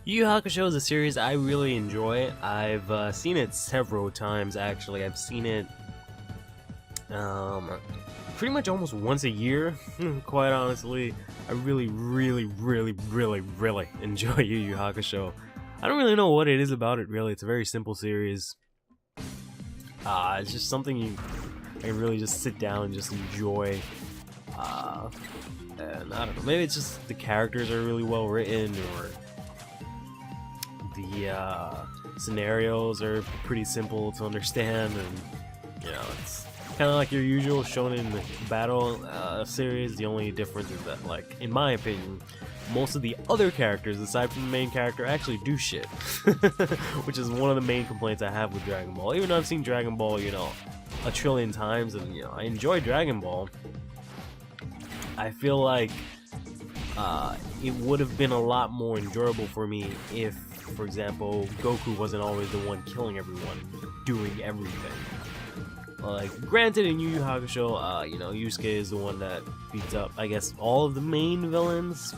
Yu Yu Hakusho is a series I really enjoy. I've seen it several times actually. I've seen it pretty much almost once a year, quite honestly. I really enjoy Yu Yu Hakusho. I don't really know what it is about it really. It's a very simple series. It's just something I can really just sit down and just enjoy. And I don't know, maybe it's just the characters are really well written, or the scenarios are pretty simple to understand, and you know, it's kind of like your usual shonen battle series. The only difference is that, like, in my opinion, most of the other characters aside from the main character actually do shit, which is one of the main complaints I have with Dragon Ball. Even though I've seen Dragon Ball, you know, a trillion times, and you know, I enjoy Dragon Ball, I feel like it would have been a lot more enjoyable for me if, for example, Goku wasn't always the one killing everyone, doing everything. Like, granted, in Yu Yu Hakusho, you know, Yusuke is the one that beats up, I guess, all of the main villains,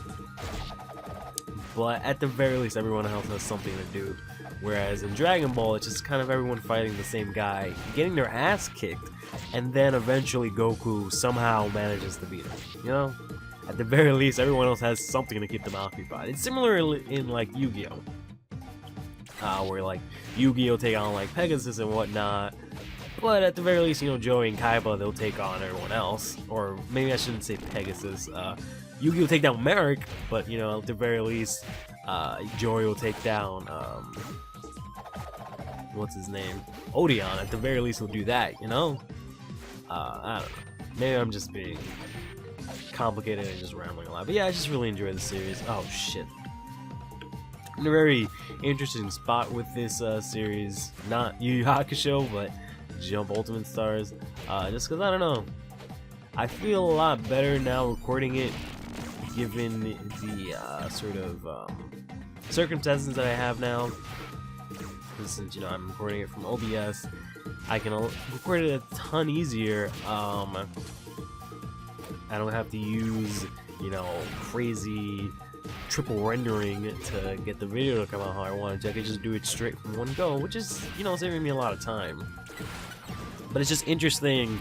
but at the very least, everyone else has something to do. Whereas in Dragon Ball, it's just kind of everyone fighting the same guy, getting their ass kicked, and then eventually Goku somehow manages to beat him, you know? At the very least, everyone else has something to keep them occupied. It's similar in, like, Yu-Gi-Oh! Where, like, Yu-Gi-Oh! Take on, like, Pegasus and whatnot, but at the very least, you know, Joey and Kaiba, they'll take on everyone else. Or maybe I shouldn't say Pegasus. Yu-Gi-Oh! Take down Merrick, but, you know, at the very least, Joey will take down, what's his name? Odeon. At the very least, he'll do that, you know? I don't know. Maybe I'm just being complicated and just rambling a lot. But yeah, I just really enjoy the series. Oh, shit. In a very interesting spot with this series. Not Yu Yu Hakusho, but Jump Ultimate Stars. Just because, I don't know. I feel a lot better now recording it, given the sort of circumstances that I have now. Since, you know, I'm recording it from OBS, I can record it a ton easier. I don't have to use, you know, crazy triple rendering to get the video to come out how I want it. I can just do it straight from one go, which is, you know, saving me a lot of time. But it's just interesting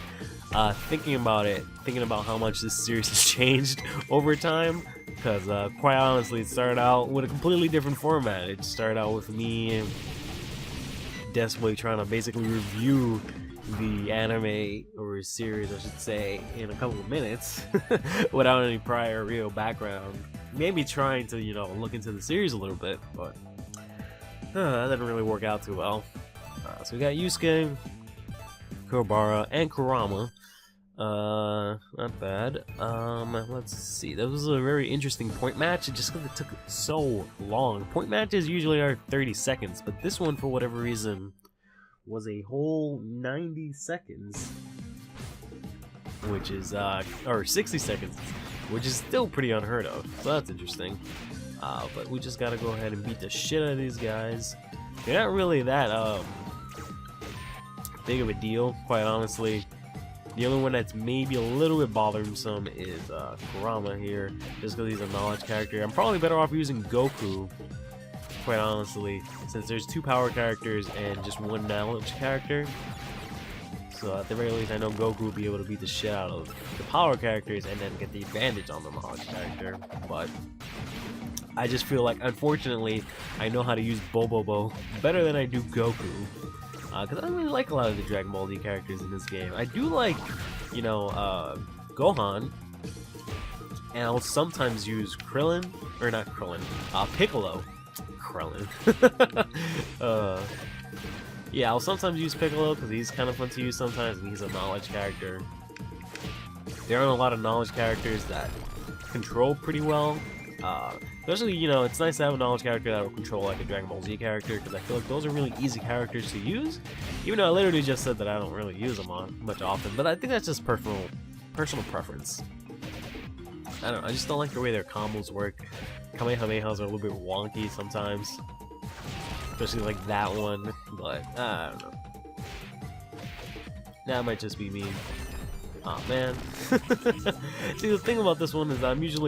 thinking about it, thinking about how much this series has changed over time. Because, quite honestly, it started out with a completely different format. It started out with me desperately trying to basically review the anime, or series I should say, in a couple of minutes without any prior real background. Maybe trying to, you know, look into the series a little bit, but that didn't really work out too well. So we got Yusuke, Kuwabara, and Kurama. Not bad. Let's see. That was a very interesting point match, just because it took so long. Point matches usually are 30 seconds, but this one, for whatever reason, was a whole 90 seconds. Which is, or 60 seconds, which is still pretty unheard of. So that's interesting. But we just gotta go ahead and beat the shit out of these guys. They're not really that, big of a deal, quite honestly. The only one that's maybe a little bit bothersome is Kurama here, just because he's a knowledge character. I'm probably better off using Goku, quite honestly, since there's two power characters and just one knowledge character. So at the very least, I know Goku will be able to beat the shit out of the power characters and then get the advantage on the knowledge character. But I just feel like, unfortunately, I know how to use Bobobo better than I do Goku. Because I don't really like a lot of the Dragon Ball Z characters in this game. I do like, you know, Gohan, and I'll sometimes use Krillin, or not Krillin, Piccolo. Krillin. Yeah, I'll sometimes use Piccolo because he's kind of fun to use sometimes, and he's a knowledge character. There aren't a lot of knowledge characters that control pretty well. Especially, you know, it's nice to have a knowledge character that will control like a Dragon Ball Z character, because I feel like those are really easy characters to use. Even though I literally just said that I don't really use them much often, but I think that's just personal preference. I don't know, I just don't like the way their combos work. Kamehamehas are a little bit wonky sometimes, especially like that one. But I don't know. That might just be me. Oh man. See, the thing about this one is I'm used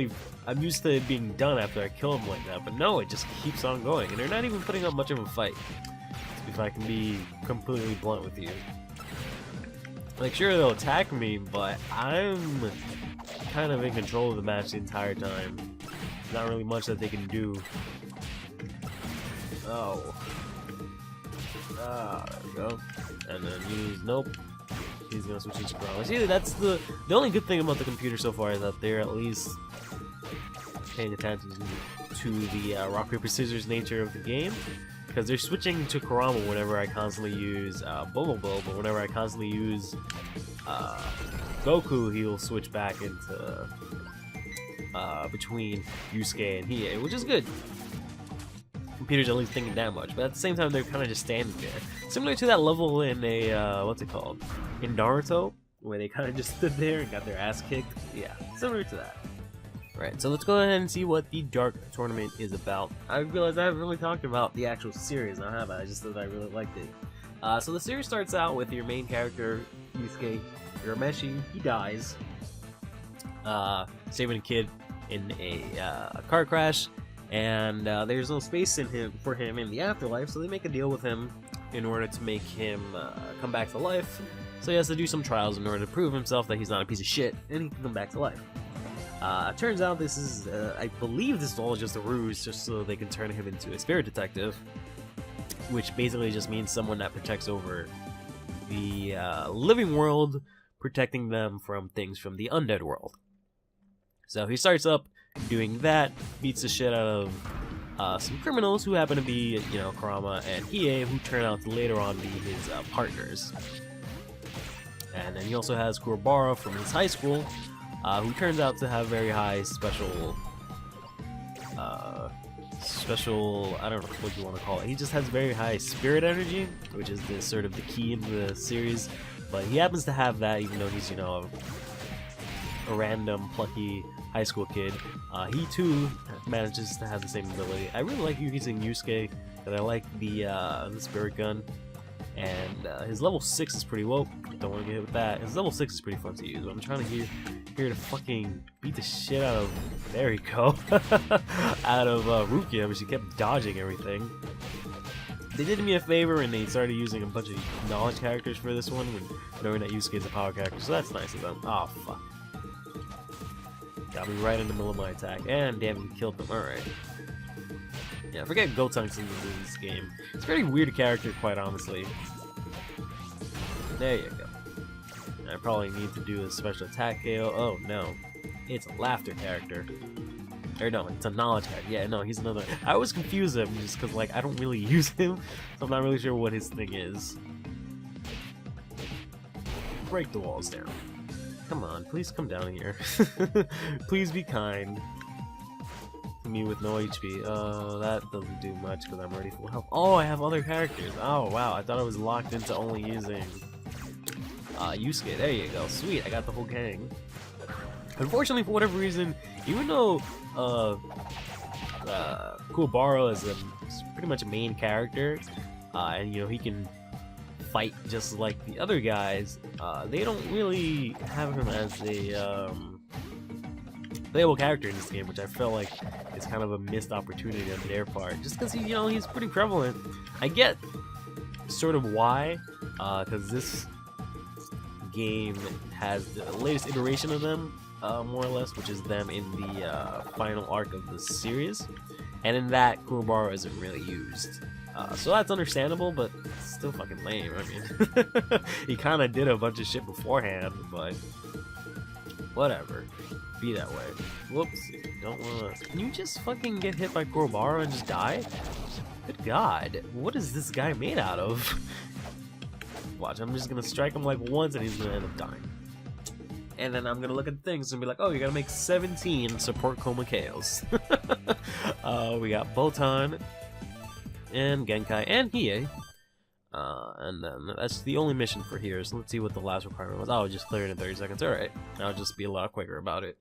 to it being done after I kill him like that, but no, it just keeps on going, and they're not even putting up much of a fight. If I can be completely blunt with you. Like, sure, they'll attack me, but I'm kind of in control of the match the entire time. Not really much that they can do. Oh. Ah, there we go. And then use, nope. He's gonna switch into Kurama. See, that's the only good thing about the computer so far is that they're at least paying attention to the rock, paper, scissors nature of the game. Because they're switching to Kurama whenever I constantly use Bobo, but whenever I constantly use Goku, he'll switch back into between Yusuke and Hiei, which is good. Computer's at least thinking that much, but at the same time they're kind of just standing there, similar to that level in a what's it called, in Naruto, where they kind of just stood there and got their ass kicked. Yeah, similar to that. Right, so let's go ahead and see what the Dark Tournament is about. I realize I haven't really talked about the actual series, I have. I just said I really liked it. So the series starts out with your main character, Yusuke Urameshi. He dies, saving a kid in a car crash, and there's no space for him in the afterlife, so they make a deal with him in order to make him come back to life. So he has to do some trials in order to prove himself that he's not a piece of shit, and he can come back to life. Turns out this is, I believe this is all just a ruse, just so they can turn him into a spirit detective, which basically just means someone that protects over the living world, protecting them from things from the undead world. So he starts up doing that, beats the shit out of some criminals who happen to be, you know, Kurama and Hiei, who turn out to later on be his partners. And then he also has Kuwabara from his high school, who turns out to have very high special, I don't know what you want to call it. He just has very high spirit energy, which is the sort of the key in the series. But he happens to have that, even though he's, you know, a random plucky high school kid. He too manages to have the same ability. I really like using Yusuke, and I like the spirit gun. And his level 6 is pretty woke. Don't want to get hit with that. His level 6 is pretty fun to use. I'm trying to here to fucking beat the shit out of, there we go, out of Rukia, but she kept dodging everything. They did me a favor and they started using a bunch of knowledge characters for this one, knowing that Yusuke is a power character, so that's nice of them. Oh fuck. Got me right in the middle of my attack, and damn, he killed them. Alright. Yeah, forget Gotenks in this game. It's a very weird character, quite honestly. There you go. I probably need to do a special attack KO. Oh no, it's a laughter character. Or no, it's a knowledge character. Yeah, no, he's another. I always confuse him just because, like, I don't really use him, so I'm not really sure what his thing is. Break the walls down. Come on, please come down here. Please be kind. Me with no HP. That doesn't do much because I'm already full health. Oh, I have other characters. Oh wow, I thought I was locked into only using Yusuke. There you go. Sweet, I got the whole gang. Unfortunately, for whatever reason, even though Kuwabara is pretty much a main character, and you know he can fight just like the other guys, they don't really have him as a playable character in this game, which I feel like is kind of a missed opportunity on their part, just because you know, he's pretty prevalent. I get sort of why, because this game has the latest iteration of them, more or less, which is them in the final arc of the series, and in that Kuwabara isn't really used. So that's understandable, but it's still fucking lame. I mean, he kind of did a bunch of shit beforehand, but whatever. Be that way. Whoops. Don't wanna. Can you just fucking get hit by Kuwabara and just die? Good god. What is this guy made out of? Watch, I'm just gonna strike him like once and he's gonna end up dying. And then I'm gonna look at things and be like, oh, you gotta make 17 support Coma KOs. We got Botan, and Genkai, and Hiei. And then that's the only mission for here, so let's see what the last requirement was. Oh, just clear it in 30 seconds. Alright, I'll just be a lot quicker about it.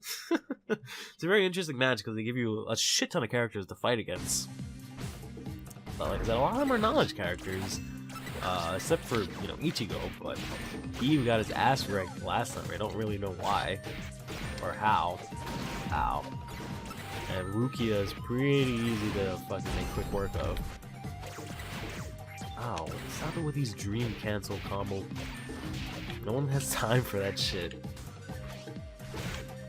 It's a very interesting match because they give you a shit ton of characters to fight against. But like I said, a lot of them are knowledge characters. except for, you know, Ichigo, but he even got his ass wrecked last time. I don't really know why or how. Ow. And Rukia is pretty easy to fucking make quick work of. Ow, stop it with these dream cancel combo. No one has time for that shit.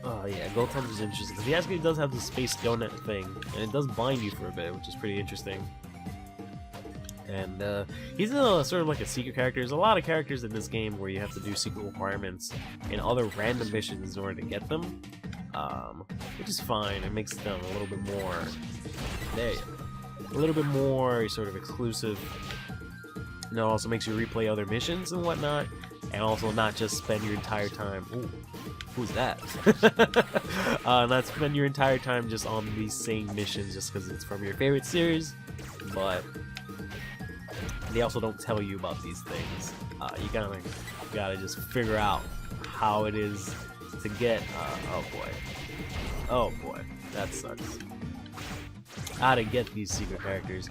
Oh yeah, Gold Touch is interesting, because he actually does have the space donut thing, and it does blind you for a bit, which is pretty interesting. And he's sort of like a secret character. There's a lot of characters in this game where you have to do secret requirements and other random missions in order to get them, which is fine. It makes them a little bit more, a little bit more sort of exclusive. You know, it also makes you replay other missions and whatnot, and also not just spend your entire time. Ooh, who's that? Not spend your entire time just on these same missions just because it's from your favorite series, but they also don't tell you about these things. You gotta just figure out how it is to get. Oh boy, that sucks. How to get these secret characters.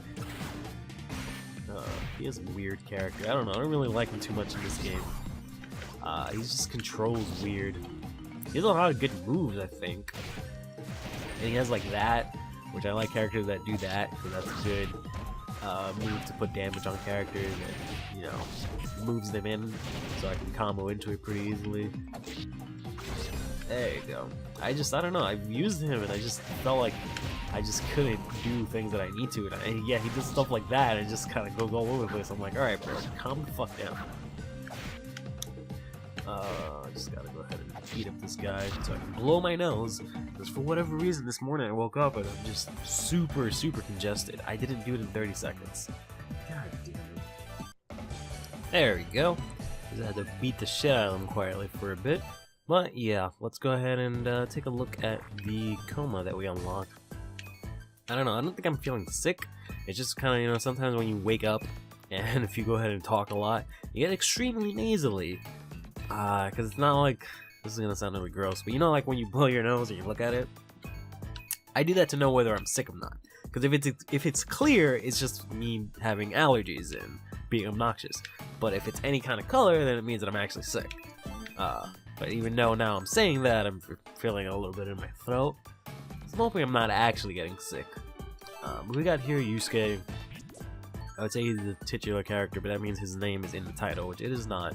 He is a weird character. I don't know. I don't really like him too much in this game. He just controls weird. He has a lot of good moves, I think. And he has like that, which I like characters that do that, because that's a good move to put damage on characters and, you know, moves them in, so I can combo into it pretty easily. There you go. I don't know. I've used him and I just felt like I just couldn't do things that I need to. And yeah, he does stuff like that and just kind of goes all over the place. I'm like, alright, bro, calm the fuck down. I just gotta go ahead and heat up this guy so I can blow my nose. Because for whatever reason, this morning I woke up and I'm just super congested. I didn't do it in 30 seconds. God damn it. There we go. Just had to beat the shit out of him quietly for a bit. But yeah, let's go ahead and take a look at the coma that we unlock. I don't know, I don't think I'm feeling sick. It's just kind of, you know, sometimes when you wake up and if you go ahead and talk a lot, you get extremely nasally. Because it's not like, this is gonna sound really gross, but you know, like when you blow your nose and you look at it? I do that to know whether I'm sick or not. Because if it's clear, it's just me having allergies and being obnoxious. But if it's any kind of color, then it means that I'm actually sick. But even though now I'm saying that, I'm feeling a little bit in my throat. So I'm hoping I'm not actually getting sick. But we got here Yusuke. I would say he's the titular character, but that means his name is in the title, which it is not.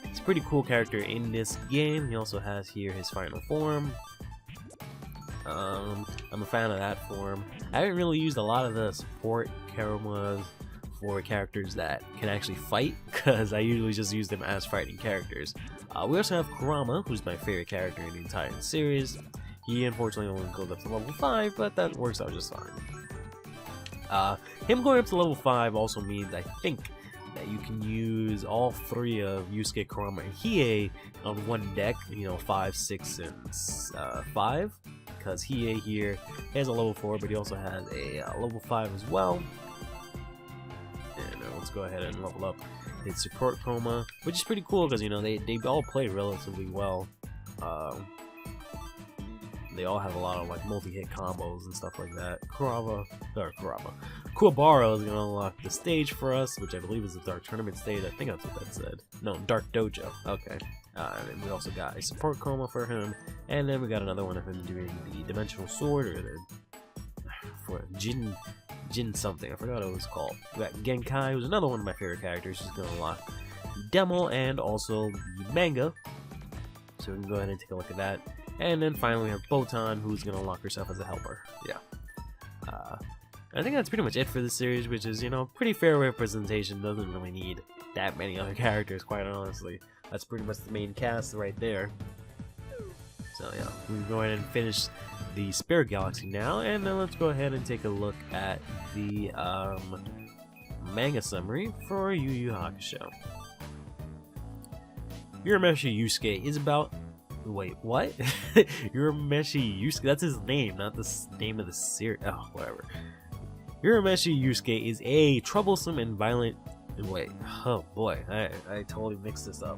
He's a pretty cool character in this game. He also has here his final form. I'm a fan of that form. I haven't really used a lot of the support Karumas for characters that can actually fight, because I usually just use them as fighting characters. We also have Kurama, who's my favorite character in the entire series. He unfortunately only goes up to level 5, but that works out just fine. Him going up to level 5 also means, I think, that you can use all three of Yusuke, Kurama, and Hiei on one deck, you know, 5, 6, and 5. Because Hiei here has a level 4, but he also has a level 5 as well. And let's go ahead and level up his support Coma, which is pretty cool because, you know, they all play relatively well. They all have a lot of like multi-hit combos and stuff like that. Kuwabara is going to unlock the stage for us, which I believe is the Dark Tournament stage. I think that's what that said. No, Dark Dojo. Okay. And we also got a support Coma for him, and then we got another one of him doing the Dimensional Sword, or the for Jin something. I forgot what it was called. We got Genkai, who's another one of my favorite characters. She's going to unlock Demo and also the manga. So we can go ahead and take a look at that. And then finally we have Botan, who's going to unlock herself as a helper. Yeah. I think that's pretty much it for this series, which is, you know, pretty fair representation. Doesn't really need that many other characters, quite honestly. That's pretty much the main cast right there. So yeah, we can go ahead and finish the Spirit Galaxy now, and then let's go ahead and take a look at the manga summary for Yu Yu Hakusho. Urameshi Yusuke is about... Wait, what? Urameshi Yusuke? That's his name, not the name of the series. Oh, whatever. Urameshi Yusuke is a troublesome and violent... Wait, oh boy, I totally mixed this up.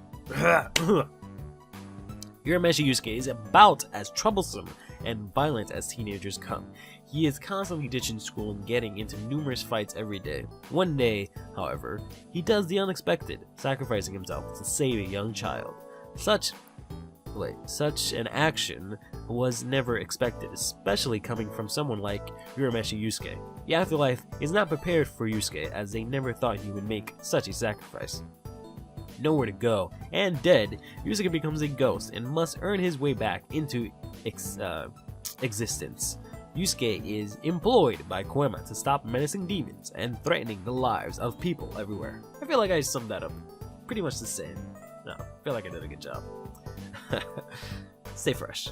Urameshi Yusuke is about as troublesome and violent as teenagers come. He is constantly ditching school and getting into numerous fights every day. One day, however, he does the unexpected, sacrificing himself to save a young child. Such an action was never expected, especially coming from someone like Urameshi Yusuke. The afterlife is not prepared for Yusuke, as they never thought he would make such a sacrifice. Nowhere to go, and dead, Yusuke becomes a ghost and must earn his way back into existence. Yusuke is employed by Koema to stop menacing demons and threatening the lives of people everywhere. I feel like I summed that up pretty much the same. No, I feel like I did a good job. Stay fresh.